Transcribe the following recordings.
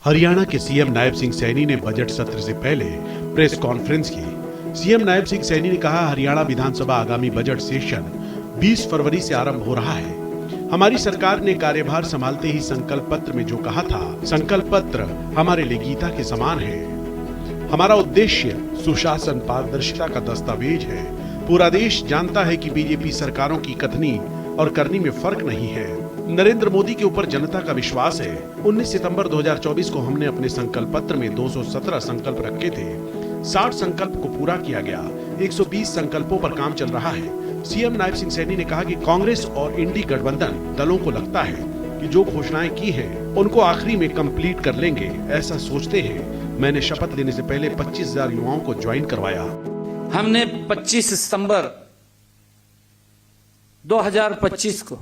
हरियाणा के सीएम नायब सिंह सैनी ने बजट सत्र से पहले प्रेस कॉन्फ्रेंस की। सीएम नायब सिंह सैनी ने कहा, हरियाणा विधानसभा आगामी बजट सेशन 20 फरवरी से आरंभ हो रहा है। हमारी सरकार ने कार्यभार संभालते ही संकल्प पत्र में जो कहा था, संकल्प पत्र हमारे लिए गीता के समान है। हमारा उद्देश्य सुशासन, पारदर्शिता का दस्तावेज है। पूरा देश जानता है कि बीजेपी सरकारों की कथनी और करनी में फर्क नहीं है। नरेंद्र मोदी के ऊपर जनता का विश्वास है। 19 सितंबर 2024 को हमने अपने संकल्प पत्र में 217 संकल्प रखे थे। 60 संकल्प को पूरा किया गया। 120 संकल्पों पर काम चल रहा है। सीएम नायब सिंह सैनी ने कहा कि कांग्रेस और इंडी गठबंधन दलों को लगता है कि जो घोषणाएं की हैं, उनको आखिरी में कंप्लीट कर लेंगे, ऐसा सोचते हैं। मैंने शपथ लेने से पहले 25,000 युवाओं को ज्वाइन करवाया। हमने 25 सितंबर 2025 को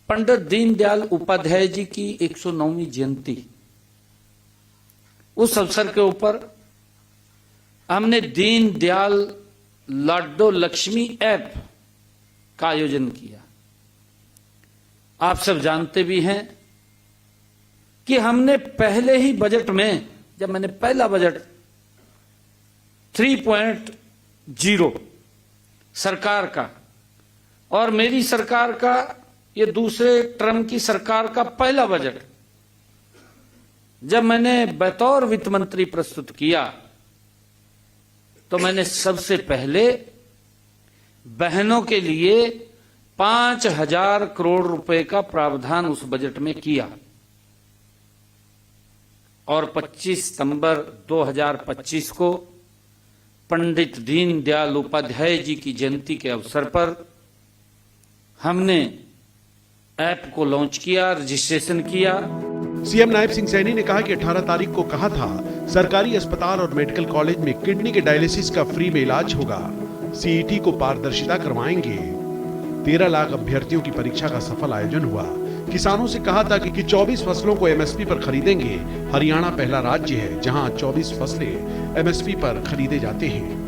पंडित दीनदयाल उपाध्याय जी की 109वीं जयंती, उस अवसर के ऊपर हमने दीनदयाल लाडो लक्ष्मी ऐप का आयोजन किया। आप सब जानते भी हैं कि हमने पहले ही बजट में, जब मैंने पहला बजट 3.0 सरकार का और मेरी सरकार का, ये दूसरे टर्म की सरकार का पहला बजट जब मैंने बतौर वित्त मंत्री प्रस्तुत किया, तो मैंने सबसे पहले बहनों के लिए 5,000 करोड़ रुपए का प्रावधान उस बजट में किया। और 25 सितंबर 2025 को पंडित दीनदयाल उपाध्याय जी की जयंती के अवसर पर हमने ऐप को लॉन्च किया, रजिस्ट्रेशन किया। सीएम नायब सिंह सैनी ने कहा कि 18 तारीख को कहा था, सरकारी अस्पताल और मेडिकल कॉलेज में किडनी के डायलिसिस का फ्री में इलाज होगा। सीईटी को पारदर्शिता करवाएंगे। 13 लाख अभ्यर्थियों की परीक्षा का सफल आयोजन हुआ। किसानों से कहा था कि 24 फसलों को एमएसपी पर खरीदेंगे। हरियाणा पहला राज्य है जहां 24 फसलें एमएसपी पर खरीदे जाते हैं।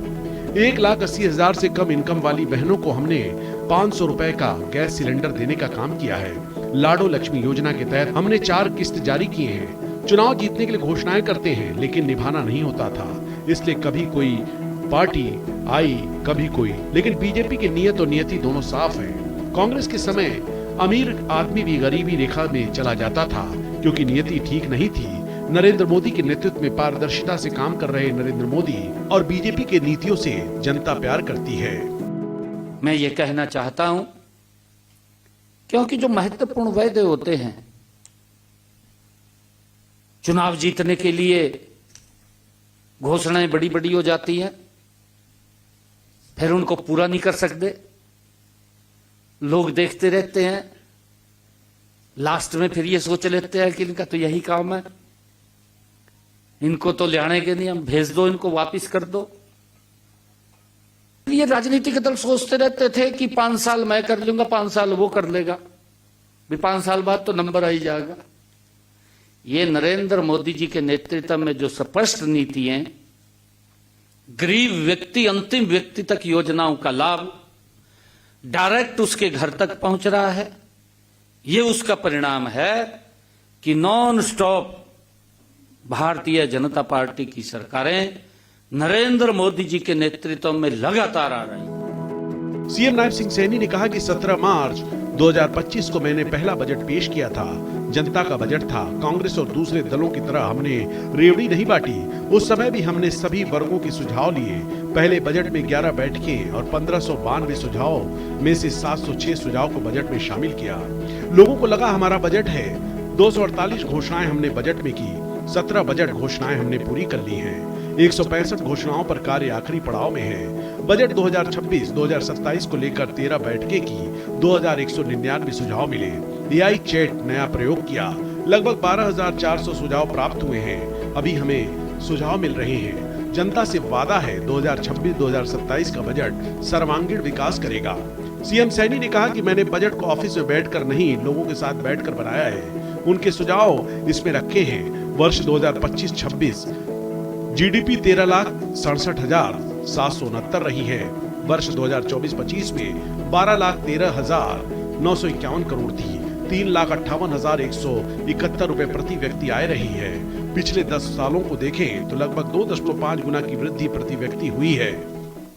1,80,000 से कम इनकम वाली बहनों को हमने 500 रुपए का गैस सिलेंडर देने का काम किया है। लाडो लक्ष्मी योजना के तहत हमने 4 किस्त जारी किए हैं। चुनाव जीतने के लिए घोषणाएं करते हैं, लेकिन निभाना नहीं होता था, इसलिए कभी कोई पार्टी आई, कभी कोई, लेकिन बीजेपी की नीयत और नियति दोनों साफ है। कांग्रेस के समय अमीर आदमी भी गरीबी रेखा में चला जाता था, क्योंकि नियति ठीक नहीं थी। नरेंद्र मोदी के नेतृत्व में पारदर्शिता से काम कर रहे नरेंद्र मोदी और बीजेपी के नीतियों से जनता प्यार करती है। मैं ये कहना चाहता हूं, क्योंकि जो महत्वपूर्ण वायदे होते हैं, चुनाव जीतने के लिए घोषणाएं बड़ी बड़ी हो जाती हैं, फिर उनको पूरा नहीं कर सकते, लोग देखते रहते हैं, लास्ट में फिर ये सोच लेते हैं कि इनका तो यही काम है, इनको तो ले आने के नहीं, हम भेज दो, इनको वापिस कर दो। ये राजनीतिक दल सोचते रहते थे कि 5 साल मैं कर लूंगा, 5 साल वो कर लेगा, भी 5 साल बाद तो नंबर आ ही जाएगा। ये नरेंद्र मोदी जी के नेतृत्व में जो स्पष्ट नीति है, गरीब व्यक्ति, अंतिम व्यक्ति तक योजनाओं का लाभ डायरेक्ट उसके घर तक पहुंच रहा है। ये उसका परिणाम है कि non stop Bharatiya Janata party की सरकारें नरेंद्र मोदी जी के नेतृत्व में लगातार आ रही। सीएम नायब सिंह सैनी ने कहा कि 17 मार्च 2025 को मैंने पहला बजट पेश किया था। जनता का बजट था। कांग्रेस और दूसरे दलों की तरह हमने रेवड़ी नहीं बांटी। उस समय भी हमने सभी वर्गों के सुझाव लिए। पहले बजट में 11 बैठकें और 1592 सुझाव में से 706 सुझाव को बजट में शामिल किया। लोगों को लगा हमारा बजट है। 248 घोषणाएं हमने बजट में की। 17 बजट घोषणाएं हमने पूरी कर ली हैं। 165 घोषणाओं पर कार्य आखिरी पड़ाव में है। बजट 2026-2027 को लेकर 13 बैठकें की। 2199 सुझाव मिले। एआई चैट नया प्रयोग किया। लगभग 12,400 सुझाव प्राप्त हुए हैं। अभी हमें सुझाव मिल रहे हैं। जनता से वादा है 2026-2027 का बजट सर्वांगीण विकास करेगा। सीएम सैनी ने कहा कि मैंने बजट को ऑफिस में बैठकर नहीं, लोगों के साथ बैठकर बनाया है। उनके सुझाव इसमें रखे हैं। वर्ष 2025-26 जीडीपी 13,67,769 रही है। वर्ष 2024-25 में 12,13,951 करोड़ थी। 3,58,171 रुपए प्रति व्यक्ति आय रही है। पिछले 10 सालों को देखें तो लगभग 2.5 गुना की वृद्धि प्रति व्यक्ति हुई है।